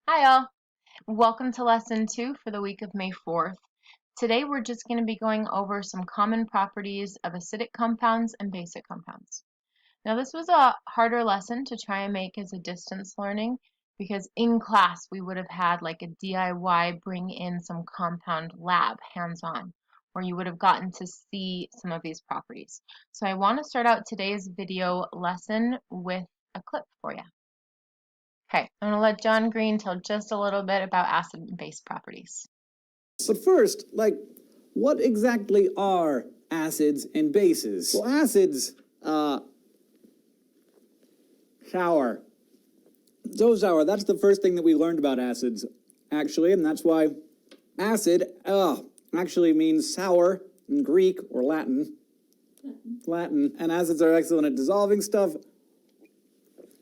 Hi all, welcome to lesson 2 for the week of May 4th. Today we're just going to be going over some common properties of acidic compounds and basic compounds. Now this was a harder lesson to try and make as a distance learning because in class we would have had like a DIY bring in some compound lab hands-on where you would have gotten to see some of these properties. So I want to start out today's video lesson with a clip for you. Okay, I'm going to let John Green tell just a little bit about acid and base properties. But first, what exactly are acids and bases? Well, acids, sour. So sour, that's the first thing that we learned about acids, actually, and that's why acid, actually means sour in Greek or Latin. Latin. And acids are excellent at dissolving stuff.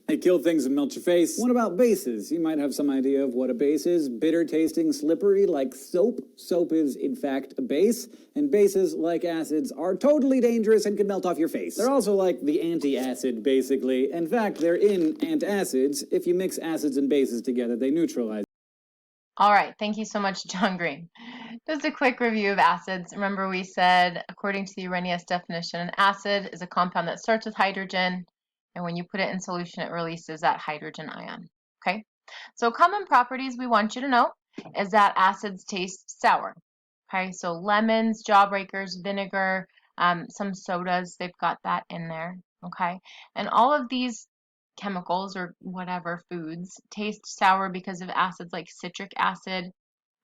They kill things and melt your face. What about bases? You might have some idea of what a base is. Bitter tasting, slippery, like soap. Soap is, in fact, a base. And bases, like acids, are totally dangerous and can melt off your face. They're also like the anti-acid, basically. In fact, they're in antacids. If you mix acids and bases together, they neutralize. All right, thank you so much, John Green. Just a quick review of acids. Remember we said, according to the Arrhenius definition, an acid is a compound that starts with hydrogen, and when you put it in solution, it releases that hydrogen ion. Okay, so common properties we want you to know is that acids taste sour. Okay, so lemons, jawbreakers, vinegar, some sodas, they've got that in there. Okay, and all of these chemicals or whatever foods taste sour because of acids like citric acid.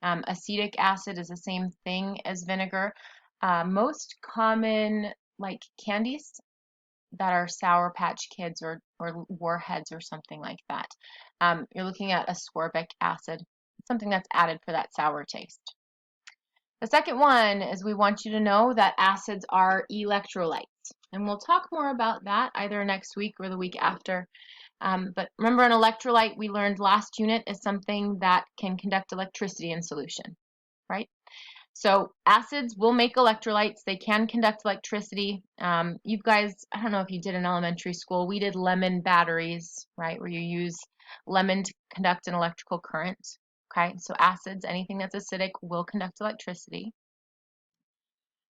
Acetic acid is the same thing as vinegar. Most common like candies that are Sour Patch Kids or Warheads or something like that. You're looking at ascorbic acid, something that's added for that sour taste. The second one is we want you to know that acids are electrolytes. And we'll talk more about that either next week or the week after. But remember, an electrolyte we learned last unit is something that can conduct electricity in solution, right? So acids will make electrolytes. They can conduct electricity. You guys, I don't know if you did in elementary school, we did lemon batteries, right, where you use lemon to conduct an electrical current. Okay, so acids, anything that's acidic, will conduct electricity.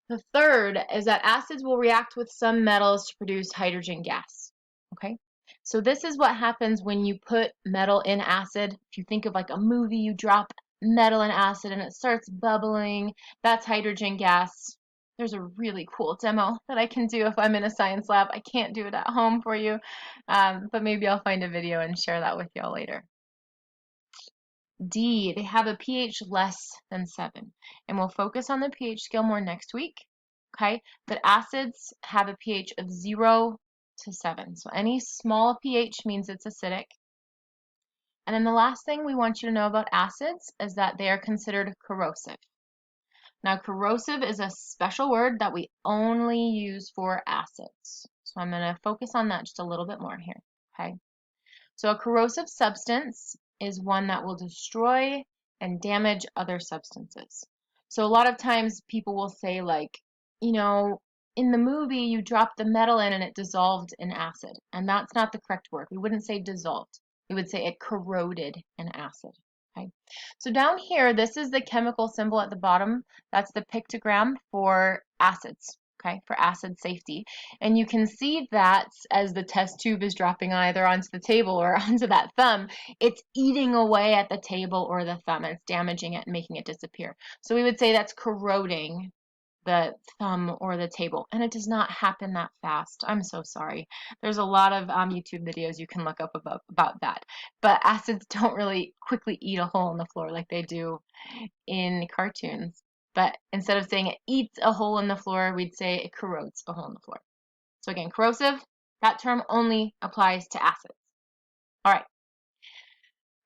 The third is that acids will react with some metals to produce hydrogen gas. Okay, so this is what happens when you put metal in acid. If you think of like a movie, you drop metal in acid and it starts bubbling. That's hydrogen gas. There's a really cool demo that I can do if I'm in a science lab. I can't do it at home for you, but maybe I'll find a video and share that with y'all later. D, they have a pH less than 7. And we'll focus on the pH scale more next week. Okay, but acids have a pH of 0 to 7. So any small pH means it's acidic. And then the last thing we want you to know about acids is that they are considered corrosive. Now, corrosive is a special word that we only use for acids. So I'm going to focus on that just a little bit more here. Okay, so a corrosive substance is one that will destroy and damage other substances. So a lot of times people will say like, you know, in the movie you dropped the metal in and it dissolved in acid. And that's not the correct word. We wouldn't say dissolved. We would say it corroded in acid. Okay. So down here, this is the chemical symbol at the bottom. That's the pictogram for acids. Okay, for acid safety. And you can see that as the test tube is dropping either onto the table or onto that thumb, it's eating away at the table or the thumb, and it's damaging it and making it disappear. So we would say that's corroding the thumb or the table, and it does not happen that fast. I'm so sorry. There's a lot of YouTube videos you can look up about that. But acids don't really quickly eat a hole in the floor like they do in cartoons. But instead of saying it eats a hole in the floor, we'd say it corrodes a hole in the floor. So again, corrosive, that term only applies to acids. All right.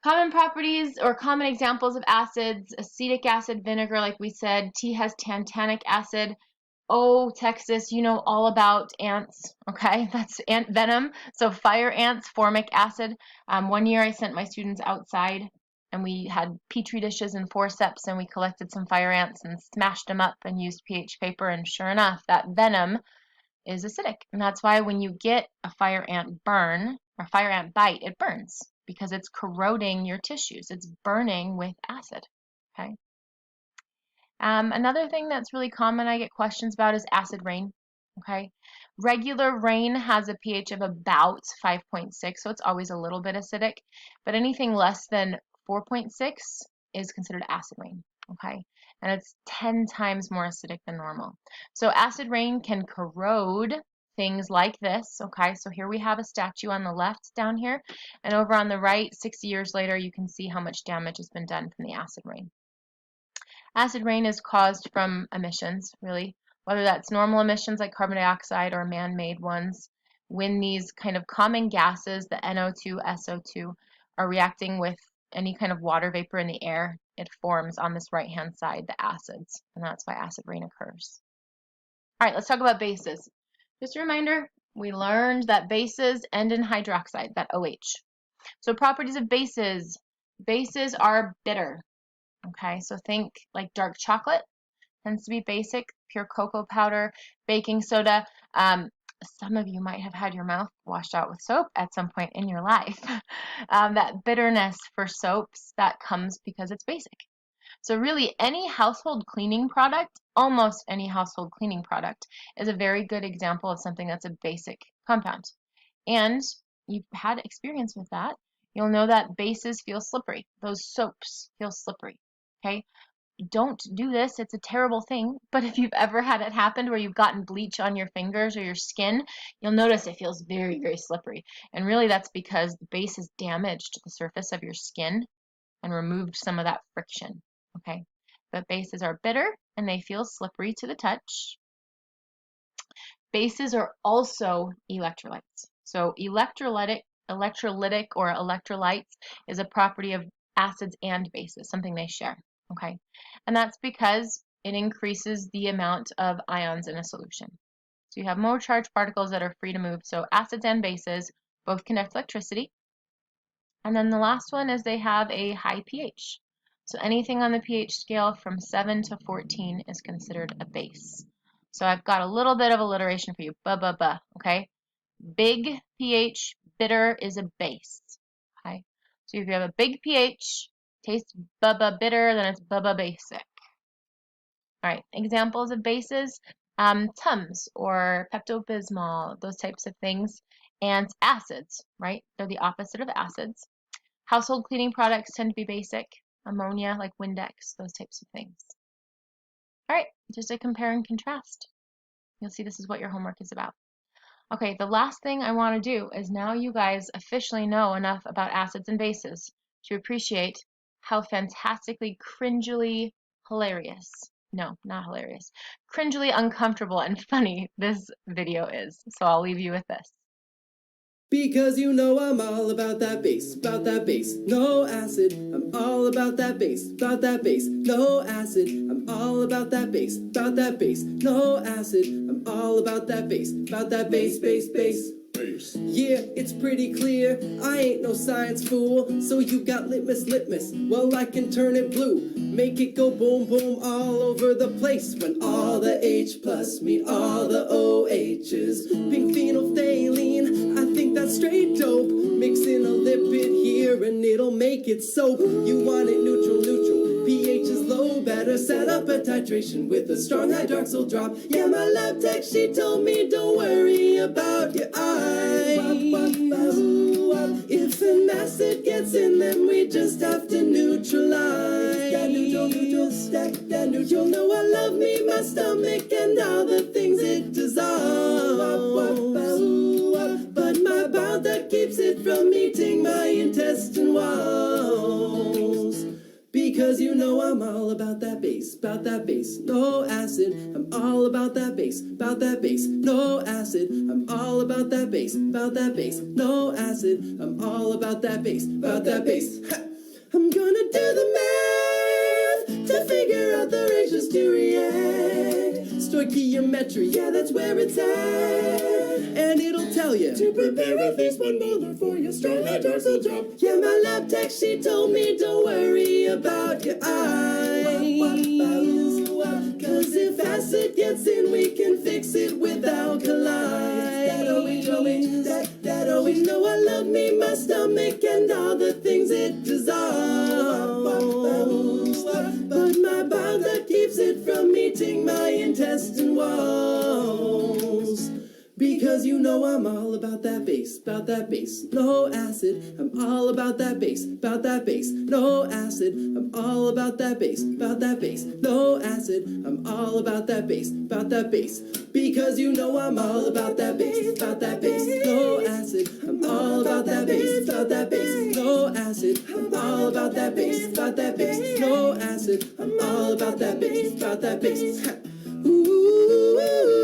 Common properties or common examples of acids: acetic acid, vinegar, like we said. T has tantanic acid. Oh, Texas, you know all about ants, okay? That's ant venom. So fire ants, formic acid. One year I sent my students outside and we had petri dishes and forceps and we collected some fire ants and smashed them up and used pH paper, and sure enough, that venom is acidic. And that's why when you get a fire ant burn or fire ant bite, it burns because it's corroding your tissues. It's burning with acid, okay? Another thing that's really common I get questions about is acid rain, okay? Regular rain has a pH of about 5.6, so it's always a little bit acidic, but anything less than 4.6 is considered acid rain, okay? And it's 10 times more acidic than normal. So acid rain can corrode things like this, okay? So here we have a statue on the left down here, and over on the right, 60 years later, you can see how much damage has been done from the acid rain. Acid rain is caused from emissions, really, whether that's normal emissions like carbon dioxide or man-made ones. When these kind of common gases, the NO2, SO2, are reacting with any kind of water vapor in the air, it forms on this right-hand side the acids, and that's why acid rain occurs. All right, let's talk about bases. Just a reminder, we learned that bases end in hydroxide, that OH. So properties of bases. Bases are bitter. Okay, so think like dark chocolate tends to be basic, pure cocoa powder, baking soda. Some of you might have had your mouth washed out with soap at some point in your life. That bitterness for soaps, that comes because it's basic. So really any household cleaning product, almost any household cleaning product, is a very good example of something that's a basic compound. And you've had experience with that. You'll know that bases feel slippery. Those soaps feel slippery. Okay, don't do this. It's a terrible thing. But if you've ever had it happen where you've gotten bleach on your fingers or your skin, you'll notice it feels very, very slippery. And really that's because the base has damaged the surface of your skin and removed some of that friction. Okay, but bases are bitter and they feel slippery to the touch. Bases are also electrolytes. So electrolytic or electrolytes is a property of acids and bases, something they share. Okay, and that's because it increases the amount of ions in a solution. So you have more charged particles that are free to move. So acids and bases both conduct electricity. And then the last one is they have a high pH. So anything on the pH scale from 7 to 14 is considered a base. So I've got a little bit of alliteration for you. Okay? Big pH, bitter is a base. Okay? So if you have a big pH, tastes bitter, then it's basic. All right, examples of bases, Tums or Pepto-Bismol, those types of things, and acids, right? They're the opposite of acids. Household cleaning products tend to be basic, ammonia like Windex, those types of things. All right, just a compare and contrast. You'll see this is what your homework is about. Okay, the last thing I want to do is now you guys officially know enough about acids and bases to appreciate how fantastically cringily hilarious, no, not hilarious, cringily uncomfortable and funny this video is. So I'll leave you with this. Because you know I'm all about that bass, no acid. I'm all about that bass, no acid. I'm all about that bass, no acid. I'm all about that bass, bass. Yeah, it's pretty clear, I ain't no science fool. So you got litmus, well I can turn it blue. Make it go boom, boom all over the place. When all the H plus meet all the OHs. Pink phenolphthalein, I think that's straight dope. Mix in a lipid here and it'll make it soap. You want it neutral, pH is low. Better set up a titration with a strong hydroxyl drop. Yeah, my lab tech, she told me don't worry about your eyes. If an acid gets in them, we just have to neutralize. That neutral. You'll know I love me, my stomach, and all the things it dissolves. But my bowel that keeps it from eating my intestine walls. Because you know I'm all about that bass, no acid. I'm all about that bass, no acid. I'm all about that bass, no acid. I'm all about that bass, Ha! I'm gonna do the math to figure out the ratios to react. Stoichiometry, yeah, that's where it's at. And it'll tell you to prepare at least 1 molar for your strong hydroxyl drop. Yeah, my lab tech, she told me don't worry about your eyes. Cause if acid gets in, we can fix it with alkalis. That always know I love me, my stomach, and all the penetrating my intestine walls. Because you know I'm all about that bass, no acid. I'm all about that bass, no acid. I'm all about that bass, no acid. I'm all about that bass, Because you know I'm all about that bass, no acid. I'm all about that bass, no acid. I'm all about that bass, no acid. I'm all about that bass, Ooh.